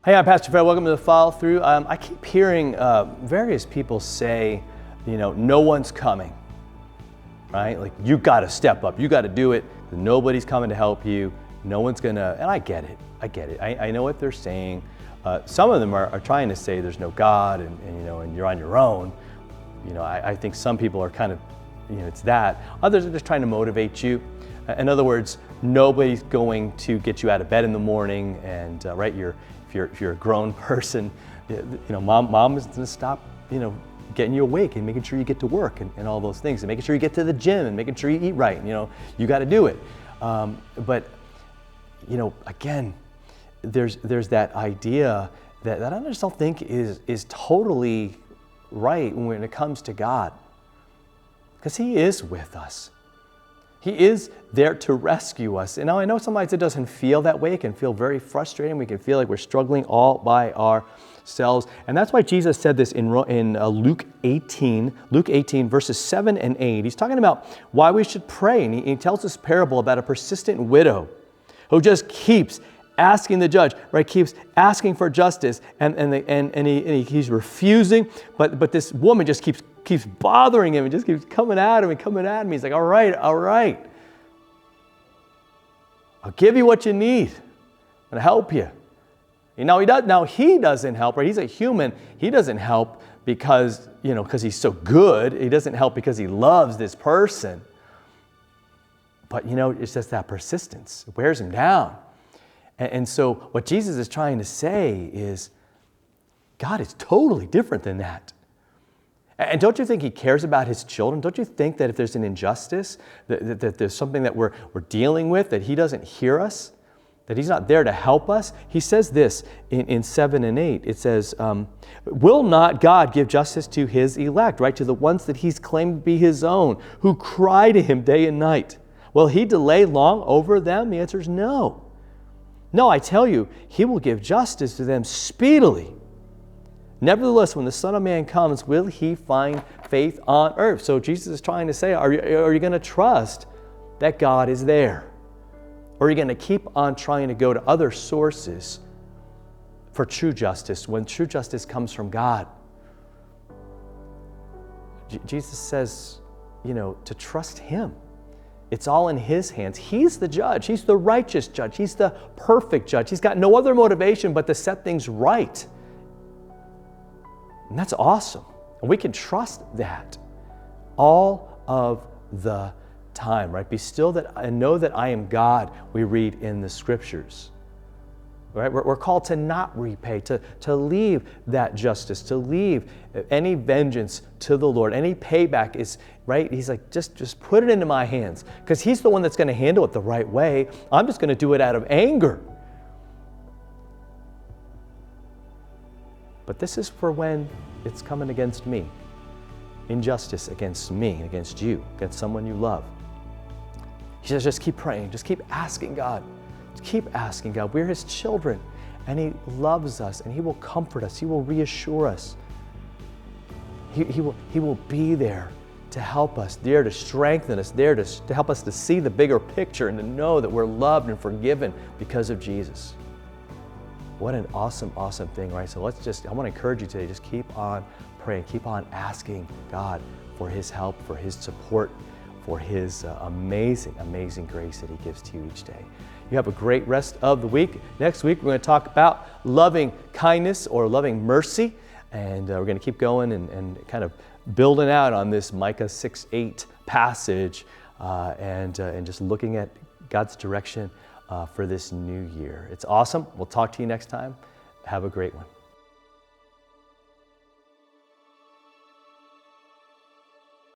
Hey, I'm Pastor Fred. Welcome to the Follow Through. I keep hearing various people say, no one's coming, right? Like, you got to step up. You got to do it. Nobody's coming to help you. No one's going to, and I get it. I know what they're saying. Some of them are trying to say there's no God and you're on your own. I think some people are kind of, it's that. Others are just trying to motivate you. In other words, nobody's going to get you out of bed in the morning and, right, if you're a grown person, mom is going to stop, getting you awake and making sure you get to work and all those things, and making sure you get to the gym and making sure you eat right. You got to do it. But again, there's that idea that I just don't think is totally right when it comes to God, because He is with us. He is there to rescue us. And now I know sometimes it doesn't feel that way. It can feel very frustrating. We can feel like we're struggling all by ourselves. And that's why Jesus said this in Luke 18 verses 7 and 8. He's talking about why we should pray. And he tells this parable about a persistent widow who just keeps asking the judge, right? Keeps asking for justice, and he's refusing. But this woman just keeps bothering him and just keeps coming at him. He's like, all right, I'll give you what you need. I'm gonna help you. He doesn't help, right? He's a human. He doesn't help because he's so good. He doesn't help because he loves this person. But it's just that persistence. It wears him down. And so what Jesus is trying to say is, God is totally different than that. And don't you think He cares about His children? Don't you think that if there's an injustice, that there's something that we're dealing with, that He doesn't hear us, that He's not there to help us? He says this in 7 and 8. It says, will not God give justice to His elect, right? To the ones that He's claimed to be His own, who cry to Him day and night. Will He delay long over them? The answer is no. No, I tell you, He will give justice to them speedily. Nevertheless, when the Son of Man comes, will He find faith on earth? So Jesus is trying to say, are you going to trust that God is there? Or are you going to keep on trying to go to other sources for true justice when true justice comes from God? Jesus says, to trust Him. It's all in His hands. He's the judge. He's the righteous judge. He's the perfect judge. He's got no other motivation but to set things right. And that's awesome. And we can trust that all of the time, right? Be still and know that I am God, we read in the Scriptures. Right? We're called to not repay, to leave that justice, to leave any vengeance to the Lord. Any payback is, right? He's like, just put it into my hands, because He's the one that's going to handle it the right way. I'm just going to do it out of anger. But this is for when it's coming against me. Injustice against me, against you, against someone you love. He says, just keep praying. Just keep asking God. Keep asking God. We're His children, and He loves us, and He will comfort us. He will reassure us. He will be there to help us, there to strengthen us, there to help us to see the bigger picture and to know that we're loved and forgiven because of Jesus. What an awesome, awesome thing, right? So I want to encourage you today, just keep on praying, keep on asking God for His help, for His support, for His amazing, amazing grace that He gives to you each day. You have a great rest of the week. Next week, we're going to talk about loving kindness or loving mercy. And we're going to keep going and kind of building out on this Micah 6:8 passage and just looking at God's direction for this new year. It's awesome. We'll talk to you next time. Have a great one.